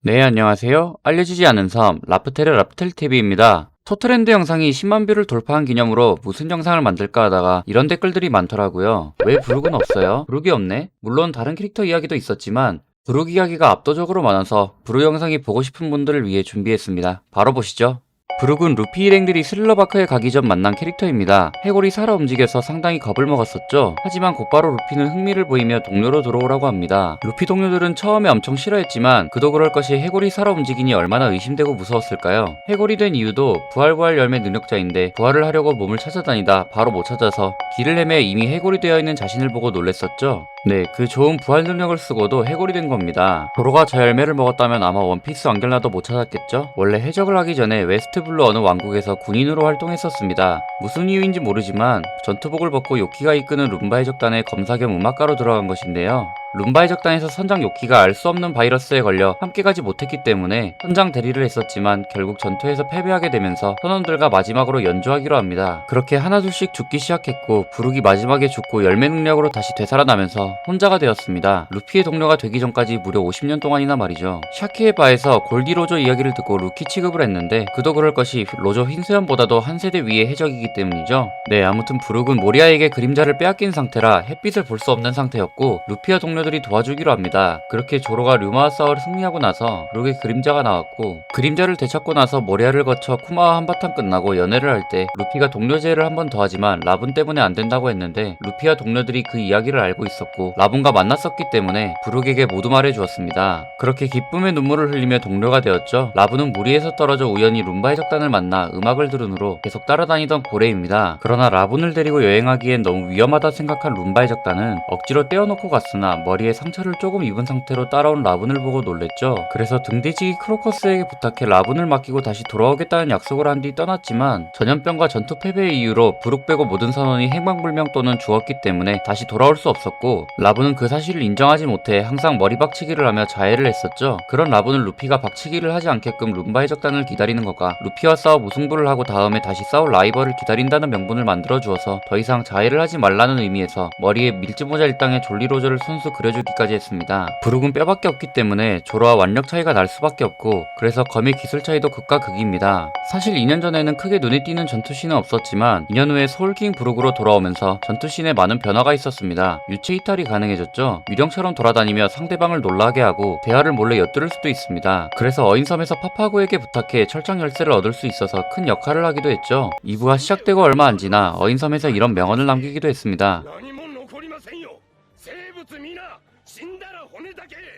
네, 안녕하세요. 알려지지 않은 섬, 라프텔의 라프텔TV입니다. 토트렌드 영상이 10만 뷰를 돌파한 기념으로 무슨 영상을 만들까 하다가 이런 댓글들이 많더라고요. 왜 브룩은 없어요? 브룩이 없네? 물론 다른 캐릭터 이야기도 있었지만 브룩 이야기가 압도적으로 많아서 브룩 영상이 보고 싶은 분들을 위해 준비했습니다. 바로 보시죠. 브룩은 루피 일행들이 스릴러바크에 가기 전 만난 캐릭터입니다. 해골이 살아 움직여서 상당히 겁을 먹었었죠. 하지만 곧바로 루피는 흥미를 보이며 동료로 들어오라고 합니다. 루피 동료들은 처음에 엄청 싫어했지만 그도 그럴 것이 해골이 살아 움직이니 얼마나 의심되고 무서웠을까요? 해골이 된 이유도 부활 열매 능력자인데 부활을 하려고 몸을 찾아다니다 바로 못 찾아서 길을 헤매 이미 해골이 되어 있는 자신을 보고 놀랬었죠. 네, 그 좋은 부활 능력을 쓰고도 해골이 된 겁니다. 도로가 저 열매를 먹었다면 아마 원피스 완결나도 못 찾았겠죠? 원래 해적을 하기 전에 웨스트블루 어느 왕국에서 군인으로 활동했었습니다. 무슨 이유인지 모르지만 전투복을 벗고 요키가 이끄는 룸바 해적단의 검사 겸 음악가로 들어간 것인데요. 룸바 해적단에서 선장 요키가 알 수 없는 바이러스에 걸려 함께 가지 못했기 때문에 선장 대리를 했었지만 결국 전투에서 패배하게 되면서 선원들과 마지막으로 연주하기로 합니다. 그렇게 하나둘씩 죽기 시작했고 브룩이 마지막에 죽고 열매 능력으로 다시 되살아나면서 혼자가 되었습니다. 루피의 동료가 되기 전까지 무려 50년 동안이나 말이죠. 샤키의 바에서 골디 로저 이야기를 듣고 루키 취급을 했는데 그도 그럴 것이 로저 흰수염보다도 한 세대 위의 해적이기 때문이죠. 네, 아무튼 브룩은 모리아에게 그림자를 빼앗긴 상태라 햇빛을 볼 수 없는 상태였고 루피와 동료들이 도와주기로 합니다. 그렇게 조로가 류마와 싸워 승리하고 나서 브룩의 그림자가 나왔고 그림자를 되찾고 나서 모리아를 거쳐 쿠마와 한바탕 끝나고 연애를 할 때 루피가 동료 제의를 한 번 더 하지만 라분 때문에 안 된다고 했는데 루피와 동료들이 그 이야기를 알고 있었고 라분과 만났었기 때문에 브룩에게 모두 말해주었습니다. 그렇게 기쁨의 눈물을 흘리며 동료가 되었죠. 라분은 무리에서 떨어져 우연히 룸바 해적단을 만나 음악을 들은 후로 계속 따라다니던 고래입니다. 그러나 라분을 데리고 여행하기엔 너무 위험하다 생각한 룸바 해적단은 억지로 떼어놓고 갔으나 머리에 상처를 조금 입은 상태로 따라온 라분을 보고 놀랬죠. 그래서 등대지기 크로커스에게 부탁해 라분을 맡기고 다시 돌아오겠다는 약속을 한 뒤 떠났지만 전염병과 전투 패배의 이유로 브룩 빼고 모든 선원이 행방불명 또는 죽었기 때문에 다시 돌아올 수 없었고 라분은 그 사실을 인정하지 못해 항상 머리 박치기를 하며 자해를 했었죠. 그런 라분은 루피가 박치기를 하지 않게끔 룸바 해적단을 기다리는 것과 루피와 싸워 무승부를 하고 다음에 다시 싸울 라이벌을 기다린다는 명분을 만들어 주어서 더 이상 자해를 하지 말라는 의미에서 머리에 밀짚모자 일당의 졸리 로저를 손수 그려주기까지 했습니다. 브룩은 뼈밖에 없기 때문에 조로와 완력 차이가 날 수밖에 없고 그래서 검의 기술 차이도 극과 극입니다. 사실 2년 전에는 크게 눈에 띄는 전투씬은 없었지만 2년 후에 소울킹 브룩으로 돌아오면서 전투씬에 많은 변화가 있었습니다. 유체 이탈이 가능해졌죠. 유령처럼 돌아다니며 상대방을 놀라게 하고 대화를 몰래 엿들을 수도 있습니다. 그래서 어인섬에서 파파고에게 부탁해 철장 열쇠를 얻을 수 있어서 큰 역할을 하기도 했죠. 2부가 시작되고 얼마 안 지나 어인섬에서 이런 명언을 남기기도 했습니다.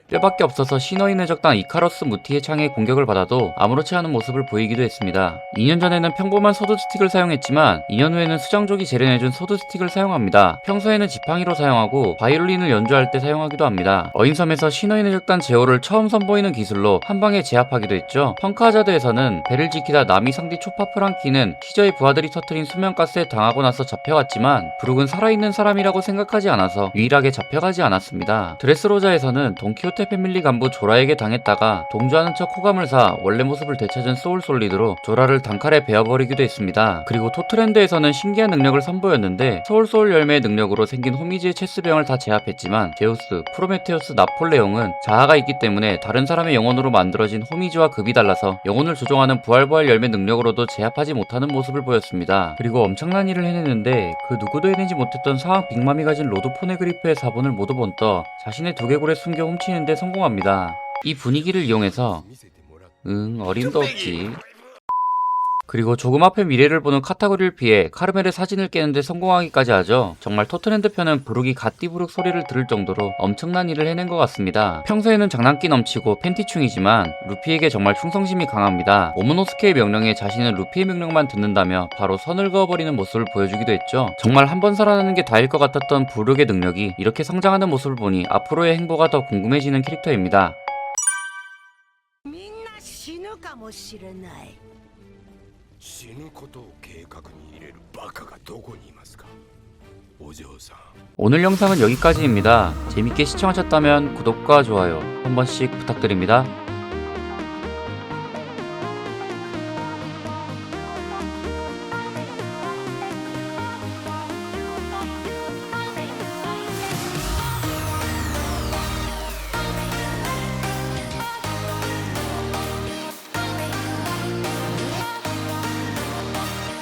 뼈밖에 없어서 신어인 해적단 이카로스 무티의 창에 공격을 받아도 아무렇지 않은 모습을 보이기도 했습니다. 2년 전에는 평범한 소드 스틱을 사용했지만 2년 후에는 수장족이 재련해준 소드 스틱을 사용합니다. 평소에는 지팡이로 사용하고 바이올린을 연주할 때 사용하기도 합니다. 어인섬에서 신어인 해적단 제호를 처음 선보이는 기술로 한방에 제압하기도 했죠. 펑크하자드에서는 배를 지키다 나미 상디 초파 프랑키는 키저의 부하들이 터뜨린 수면가스에 당하고 나서 잡혀갔지만 브룩은 살아있는 사람이라고 생각하지 않아서 유일하게 잡혀가지 않았습니다. 드레스로자에서는 돈키호테 패밀리 간부 조라에게 당했다가 동조하는 척 호감을 사 원래 모습을 되찾은 소울솔리드로 조라를 단칼에 베어버리기도 했습니다. 그리고 토트랜드에서는 신기한 능력을 선보였는데 소울 열매의 능력으로 생긴 호미지의 체스병을 다 제압했지만 제우스, 프로메테우스, 나폴레옹은 자아가 있기 때문에 다른 사람의 영혼으로 만들어진 호미지와 급이 달라서 영혼을 조종하는 부활 열매 능력으로도 제압하지 못하는 모습을 보였습니다. 그리고 엄청난 일을 해냈는데 그 누구도 해내지 못했던 사왕 빅맘이 가진 로드 포네그리프의 사본을 모두 번떠 자신의 두개골에 숨겨 훔치는데 성공합니다. 이 분위기를 이용해서 어림도 없지. 그리고 조금 앞의 미래를 보는 카타고리를 피해 카르멜의 사진을 깨는데 성공하기까지 하죠. 정말 토트랜드 편은 브룩이 갓디브룩 소리를 들을 정도로 엄청난 일을 해낸 것 같습니다. 평소에는 장난기 넘치고 팬티충이지만 루피에게 정말 충성심이 강합니다. 오모노스케의 명령에 자신은 루피의 명령만 듣는다며 바로 선을 그어버리는 모습을 보여주기도 했죠. 정말 한 번 살아나는 게 다일 것 같았던 브룩의 능력이 이렇게 성장하는 모습을 보니 앞으로의 행보가 더 궁금해지는 캐릭터입니다. 死ぬことを計画に入れるバカがどこにいますかお嬢さん 오늘 영상은 여기까지입니다. 재밌게 시청하셨다면 구독과 좋아요 한 번씩 부탁드립니다.